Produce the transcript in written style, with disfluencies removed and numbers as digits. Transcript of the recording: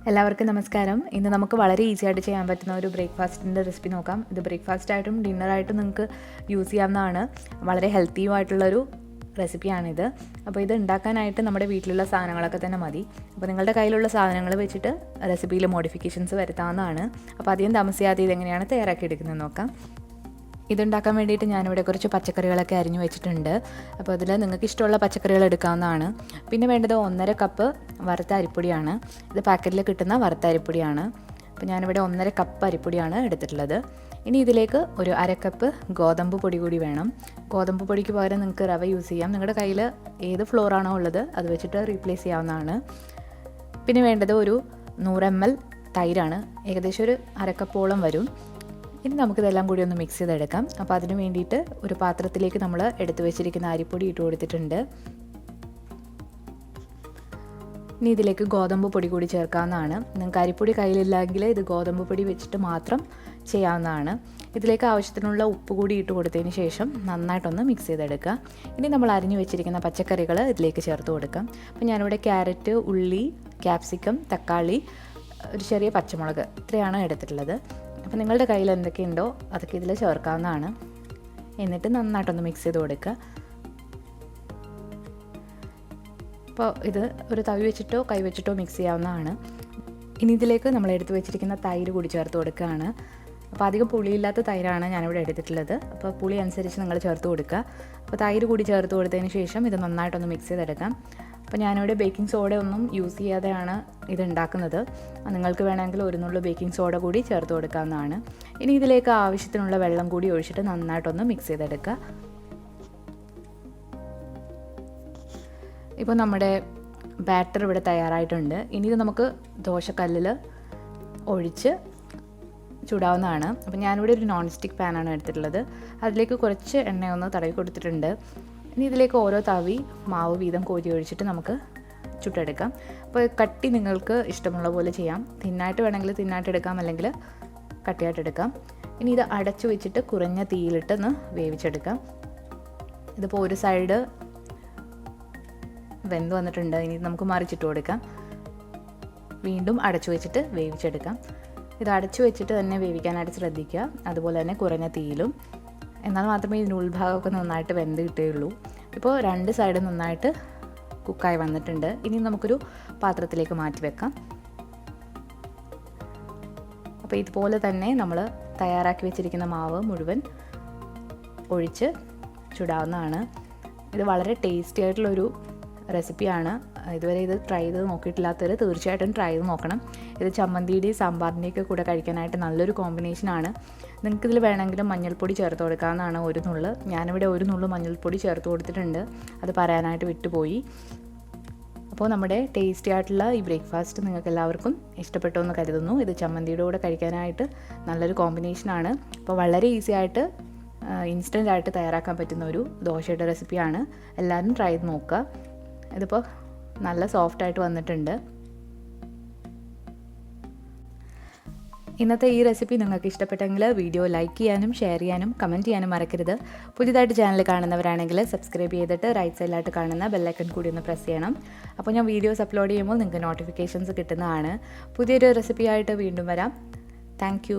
എല്ലാവർക്കും നമസ്കാരം. ഇന്ന് നമുക്ക് വളരെ ഈസി ആയിട്ട് ചെയ്യാൻ പറ്റുന്ന ഒരു ബ്രേക്ക്ഫാസ്റ്റിൻ്റെ റെസിപ്പി നോക്കാം. ഇത് ബ്രേക്ക്ഫാസ്റ്റായിട്ടും ഡിന്നറായിട്ടും നിങ്ങൾക്ക് യൂസ് ചെയ്യാവുന്നതാണ്. വളരെ ഹെൽത്തിയുമായിട്ടുള്ളൊരു റെസിപ്പിയാണിത്. അപ്പോൾ ഇത് ഉണ്ടാക്കാനായിട്ട് നമ്മുടെ വീട്ടിലുള്ള സാധനങ്ങളൊക്കെ തന്നെ മതി. അപ്പോൾ നിങ്ങളുടെ കയ്യിലുള്ള സാധനങ്ങൾ വെച്ചിട്ട് റെസിപ്പിയിൽ മോഡിഫിക്കേഷൻസ് വരുത്താവുന്നതാണ്. അപ്പോൾ അധികം താമസിയാതെ ഇതെങ്ങനെയാണ് തയ്യാറാക്കി എടുക്കുന്നത് നോക്കാം. ഇതുണ്ടാക്കാൻ വേണ്ടിയിട്ട് ഞാനിവിടെ കുറച്ച് പച്ചക്കറികളൊക്കെ അരിഞ്ഞു വെച്ചിട്ടുണ്ട്. അപ്പോൾ അതിൽ നിങ്ങൾക്ക് ഇഷ്ടമുള്ള പച്ചക്കറികൾ എടുക്കാവുന്നതാണ്. പിന്നെ വേണ്ടത് 1.5 കപ്പ് വറുത്ത അരിപ്പൊടിയാണ്. ഇത് പാക്കറ്റിൽ കിട്ടുന്ന വറുത്ത അരിപ്പൊടിയാണ്. അപ്പോൾ ഞാനിവിടെ 1.5 കപ്പ് അരിപ്പൊടിയാണ് എടുത്തിട്ടുള്ളത്. ഇനി ഇതിലേക്ക് ഒരു 1/2 കപ്പ് ഗോതമ്പ് പൊടി കൂടി വേണം. ഗോതമ്പ് പൊടിക്ക് പകരം നിങ്ങൾക്ക് റവ യൂസ് ചെയ്യാം. നിങ്ങളുടെ കയ്യിൽ ഏത് ഫ്ലോറാണോ ഉള്ളത് അത് വെച്ചിട്ട് റീപ്ലേസ് ചെയ്യാവുന്നതാണ്. പിന്നെ വേണ്ടത് ഒരു 100 ml തൈരാണ്. ഏകദേശം ഒരു 1/2 കപ്പോളം വരും. ഇനി നമുക്കിതെല്ലാം കൂടി ഒന്ന് മിക്സ് ചെയ്തെടുക്കാം. അപ്പോൾ അതിന് വേണ്ടിയിട്ട് ഒരു പാത്രത്തിലേക്ക് നമ്മൾ എടുത്തു വെച്ചിരിക്കുന്ന അരിപ്പൊടി ഇട്ട് കൊടുത്തിട്ടുണ്ട്. ഇനി ഇതിലേക്ക് ഗോതമ്പ് പൊടി കൂടി ചേർക്കാവുന്നതാണ്. നിങ്ങൾക്ക് അരിപ്പൊടി കയ്യിലില്ലെങ്കിൽ ഇത് ഗോതമ്പ് പൊടി വെച്ചിട്ട് മാത്രം ചെയ്യാവുന്നതാണ്. ഇതിലേക്ക് ആവശ്യത്തിനുള്ള ഉപ്പ് കൂടി ഇട്ട് കൊടുത്തതിന് ശേഷം നന്നായിട്ടൊന്ന് മിക്സ് ചെയ്തെടുക്കുക. ഇനി നമ്മൾ അരിഞ്ഞു വെച്ചിരിക്കുന്ന പച്ചക്കറികൾ ഇതിലേക്ക് ചേർത്ത് കൊടുക്കാം. അപ്പോൾ ഞാനിവിടെ ക്യാരറ്റ്, ഉള്ളി, ക്യാപ്സിക്കം, തക്കാളി, ഒരു ചെറിയ പച്ചമുളക് ഇത്രയാണ് എടുത്തിട്ടുള്ളത്. അപ്പോൾ നിങ്ങളുടെ കയ്യിൽ എന്തൊക്കെയുണ്ടോ അതൊക്കെ ഇതിൽ ചേർക്കാവുന്നതാണ്. എന്നിട്ട് നന്നായിട്ടൊന്ന് മിക്സ് ചെയ്ത് കൊടുക്കുക. അപ്പോൾ ഇത് ഒരു തവി വെച്ചിട്ടോ കൈ വെച്ചിട്ടോ മിക്സ് ചെയ്യാവുന്നതാണ്. ഇനി ഇതിലേക്ക് നമ്മൾ എടുത്ത് വെച്ചിരിക്കുന്ന തൈര് കൂടി ചേർത്ത് കൊടുക്കുകയാണ്. അപ്പോൾ അധികം പുളിയില്ലാത്ത തൈരാണ് ഞാനിവിടെ എടുത്തിട്ടുള്ളത്. അപ്പോൾ പുളി അനുസരിച്ച് നിങ്ങൾ ചേർത്ത് കൊടുക്കുക. അപ്പോൾ തൈര് കൂടി ചേർത്ത് കൊടുത്തതിന് ശേഷം ഇത് നന്നായിട്ടൊന്ന് മിക്സ് ചെയ്തെടുക്കാം. അപ്പോൾ ഞാനിവിടെ ബേക്കിംഗ് സോഡ ഒന്നും യൂസ് ചെയ്യാതെയാണ് ഇത് ഉണ്ടാക്കുന്നത്. നിങ്ങൾക്ക് വേണമെങ്കിൽ ഒരു നുള്ളു ബേക്കിംഗ് സോഡ കൂടി ചേർത്ത് കൊടുക്കാവുന്നതാണ്. ഇനി ഇതിലേക്ക് ആവശ്യത്തിനുള്ള വെള്ളം കൂടി ഒഴിച്ചിട്ട് നന്നായിട്ടൊന്ന് മിക്സ് ചെയ്തെടുക്കുക. ഇപ്പോൾ നമ്മുടെ ബാറ്റർ ഇവിടെ തയ്യാറായിട്ടുണ്ട്. ഇനി ഇത് നമുക്ക് ദോശക്കല്ലിൽ ഒഴിച്ച് ചൂടാവുന്നതാണ്. അപ്പോൾ ഞാനിവിടെ ഒരു നോൺ സ്റ്റിക്ക് പാനാണ് എടുത്തിട്ടുള്ളത്. അതിലേക്ക് കുറച്ച് എണ്ണയൊന്ന് തടവി കൊടുത്തിട്ടുണ്ട്. ഇനി ഇതിലേക്ക് ഓരോ തവി മാവ് വീതം കോരി ഒഴിച്ചിട്ട് നമുക്ക് ചുട്ടെടുക്കാം. അപ്പോൾ കട്ടി നിങ്ങൾക്ക് ഇഷ്ടമുള്ള പോലെ ചെയ്യാം. തിന്നായിട്ട് വേണമെങ്കിൽ തിന്നായിട്ട് എടുക്കാം, അല്ലെങ്കിൽ കട്ടിയായിട്ട് എടുക്കാം. ഇനി ഇത് അടച്ചു വെച്ചിട്ട് കുറഞ്ഞ തീയിലിട്ട് ഒന്ന് വേവിച്ചെടുക്കാം. ഇതിപ്പോൾ ഒരു സൈഡ് വെന്ത് വന്നിട്ടുണ്ട്. ഇനി നമുക്ക് മറിച്ചിട്ട് കൊടുക്കാം. വീണ്ടും അടച്ചു വെച്ചിട്ട് വേവിച്ചെടുക്കാം. ഇത് അടച്ചു വെച്ചിട്ട് തന്നെ വേവിക്കാനായിട്ട് ശ്രദ്ധിക്കുക. അതുപോലെ തന്നെ കുറഞ്ഞ തീയിലും. എന്നാൽ മാത്രമേ ഇതിൻ്റെ ഉൾഭാഗമൊക്കെ നന്നായിട്ട് വെന്ത് കിട്ടുകയുള്ളൂ. ഇപ്പോൾ 2 സൈഡും നന്നായിട്ട് കുക്കായി വന്നിട്ടുണ്ട്. ഇനി നമുക്കൊരു പാത്രത്തിലേക്ക് മാറ്റി വെക്കാം. അപ്പോൾ ഇതുപോലെ തന്നെ നമ്മൾ തയ്യാറാക്കി വെച്ചിരിക്കുന്ന മാവ് മുഴുവൻ ഒഴിച്ച് ചുടാവുന്നതാണ്. ഇത് വളരെ ടേസ്റ്റി ആയിട്ടുള്ളൊരു റെസിപ്പിയാണ്. ഇതുവരെ ഇത് ട്രൈ ചെയ്ത് നോക്കിയിട്ടില്ലാത്തവർ തീർച്ചയായിട്ടും ട്രൈ ചെയ്ത് നോക്കണം. ഇത് ചമ്മന്തിയുടെയും സാമ്പാറിൻ്റെയൊക്കെ കൂടെ കഴിക്കാനായിട്ട് നല്ലൊരു കോമ്പിനേഷനാണ്. നിങ്ങൾക്കിതിൽ വേണമെങ്കിലും മഞ്ഞൾപ്പൊടി ചേർത്ത് കൊടുക്കാവുന്നതാണ്. ഒരു നുള്ള്, ഞാനിവിടെ ഒരു നുള്ള് മഞ്ഞൾപ്പൊടി ചേർത്ത് കൊടുത്തിട്ടുണ്ട്. അത് പറയാനായിട്ട് വിട്ടുപോയി. അപ്പോൾ നമ്മുടെ ടേസ്റ്റി ആയിട്ടുള്ള ഈ ബ്രേക്ക്ഫാസ്റ്റ് നിങ്ങൾക്ക് എല്ലാവർക്കും ഇഷ്ടപ്പെട്ടു എന്ന് കരുതുന്നു. ഇത് ചമ്മന്തിയുടെ കൂടെ കഴിക്കാനായിട്ട് നല്ലൊരു കോമ്പിനേഷനാണ്. അപ്പോൾ വളരെ ഈസി ആയിട്ട് ഇൻസ്റ്റൻ്റ് ആയിട്ട് തയ്യാറാക്കാൻ പറ്റുന്ന ഒരു ദോശയുടെ റെസിപ്പിയാണ്. എല്ലാവരും ട്രൈ ചെയ്ത് നോക്കുക. ഇതിപ്പോൾ നല്ല സോഫ്റ്റായിട്ട് വന്നിട്ടുണ്ട്. ഇന്നത്തെ ഈ റെസിപ്പി നിങ്ങൾക്ക് ഇഷ്ടപ്പെട്ടെങ്കിൽ വീഡിയോ ലൈക്ക് ചെയ്യാനും ഷെയർ ചെയ്യാനും കമൻറ്റ് ചെയ്യാനും മറക്കരുത്. പുതിയതായിട്ട് ചാനൽ കാണുന്നവരാണെങ്കിൽ സബ്സ്ക്രൈബ് ചെയ്തിട്ട് റൈറ്റ് സൈഡിലായിട്ട് കാണുന്ന ബെല്ലൈക്കൺ കൂടി ഒന്ന് പ്രസ് ചെയ്യണം. അപ്പോൾ ഞാൻ വീഡിയോസ് അപ്ലോഡ് ചെയ്യുമ്പോൾ നിങ്ങൾക്ക് നോട്ടിഫിക്കേഷൻസ് കിട്ടുന്നതാണ്. പുതിയൊരു റെസിപ്പിയായിട്ട് വീണ്ടും വരാം. താങ്ക്